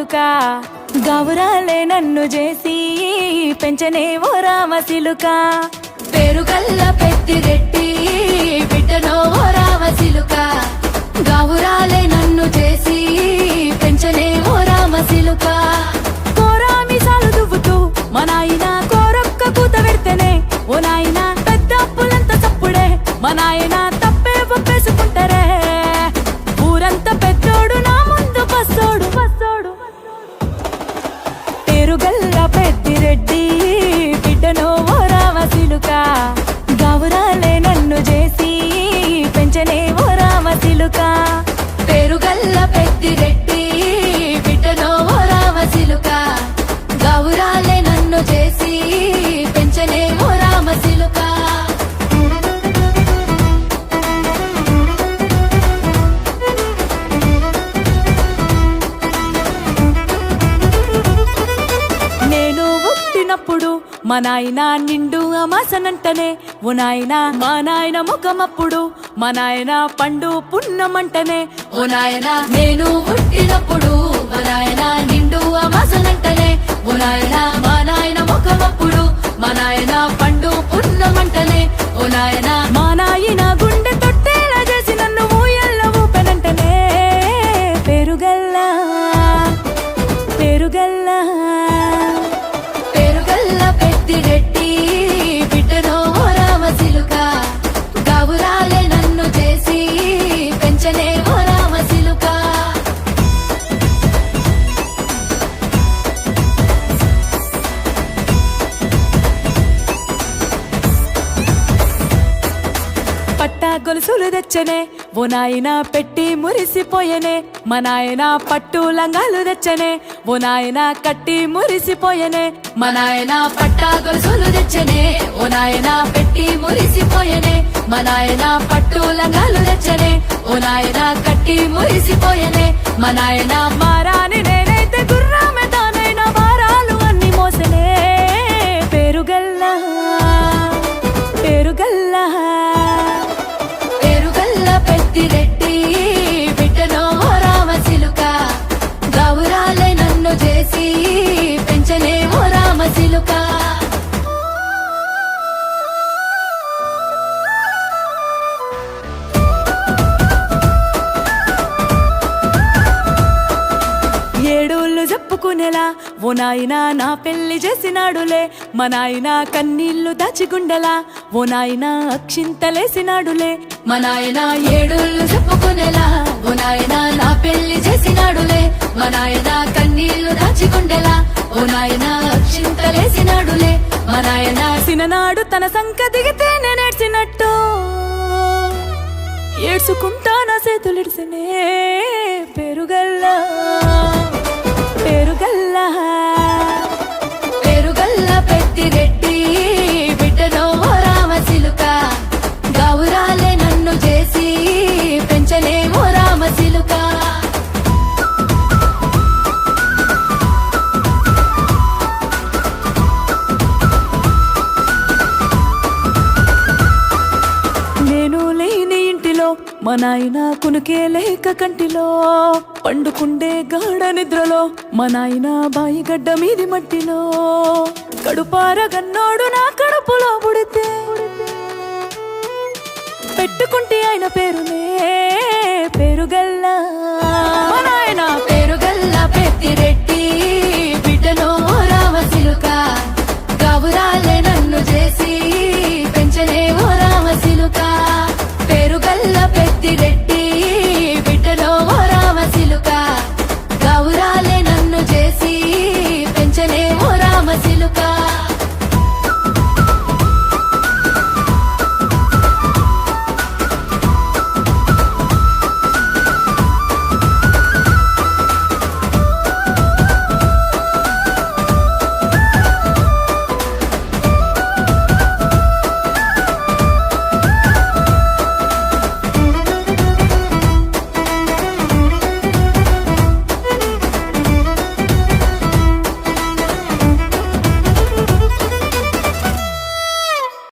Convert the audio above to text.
సిలుక గౌరాలే నన్ను చేసి పెంచనే ఓ రామ సిలుక పేరుగల్ల పెద్దిరెడ్డి బిడ్డనో ఓ రామ సిలుక గౌరాలే నన్ను చేసి పెంచనే ఓ రామ సిలుక కోరామి సాలు దువ్వుతూ మా నాయన కోరొక్క కూత పెడితేనే ఓ నాయన పెద్ద అప్పులంత చప్పుడే మా నాయన తప్పే ఒప్పేసుకుంటారే ఊరంతా పెద్దోడు నా ముందు బస్సోడు బస్సోడు పేరుగల్ల పెద్దిరెడ్డి బిడ్డనో ఓ రామ సిలుక గౌరాలే నన్ను చేసి పెంచనే ఓ రామ సిలుక పేరుగల్ల పెద్దిరెడ్డి బిడ్డనో ఓ రామ సిలుక గౌరాలే నన్ను చేసి పెంచనే ఓ రామ సిలుక నేను పుట్టినప్పుడు మా నాయన నిండు అమాసనంటనే ఓ నాయన మా నాయన ముఖమప్పుడు మా నాయన పండు పున్నమంటనే ఓ నాయన నేను పుట్టినప్పుడు మా నాయన నిండు అమాసనంటనే ఓ నాయన మా నాయన ముఖమప్పుడు మా నాయన పండు పున్నమంటనే ఓ నాయన మా నాయన గుండె తొట్టేలా చేసి నన్ను ఊయల్ల ఊపెనంటనే పేరుగల్లా పేరుగల్లా పేరుగల్ల పెద్దిరెడ్డి బిడ్డనో ఓ రామ సిలుక గౌరాలే నన్ను చేసి పెంచనే ఓ రామ సిలుక పట్టా గొలుసులు తెచ్చనే ఓ నాయన పెట్టి మురిసిపోయనే మా నాయన పట్టు లంగాలు తెచ్చనే ఓ నాయన కట్టి మురిసిపోయనే మా నాయన పట్టా గొలుసులు తెచ్చనే ఓ నాయన పెట్టి మురిసిపోయనే మా నాయన పట్టు లంగాలు తెచ్చనే ఓ నాయన కట్టి మురిసిపోయనే మా నాయన మారాని నేనైతే గుర్రామె తానైనా వారాలు అన్ని మోసనే పేరుగల్లా పేరుగల్లా పేరుగల్ల పెద్దిరెడ్డి బిడ్డనో ఓ రామ సిలుక గౌరాలే నన్ను చేసి పెంచనే ఓ రామ సిలుక ఏడోళ్ళు చెప్పుకునేలా ఓ నాయన నా పెళ్లి చేసినాడులే మా నాయన కన్నీళ్లు దాచిగుండెలా ఓ నాయన అక్షింతలేసినాడులే మా నాయన ఏడుళ్ళు చెప్పుకునేలా ఓ నాయన నా పెళ్లి చేసినాడులే మా నాయన కన్నీళ్లు దాచికుండేలా ఓ నాయన అక్షింతలేసినాడులే మా నాయన సిననాడు తన సంక దిగితే నేనేడ్చినట్టు ఏడ్చుకుంటా నా చేతులిడిసినే పేరుగల్లా పేరుగల్లా పేరుగల్ల పెద్దిరెడ్డి బిడ్డనో ఓ రామ సిలుక గౌరాలే నన్ను చేసి పెంచనే ఓ రామ సిలుక నేను లేని ఇంటిలో మా నాయన కునుకే లేక కంటిలో పండుకుండే గాఢ నిద్రలో మా నాయన బాయిగడ్డ మీది మట్టిలో కడుపారగన్నోడు నా కడుపులో పుడితే పెట్టుకుంటే ఆయన పేరునే పేరుగల్లా మా నాయన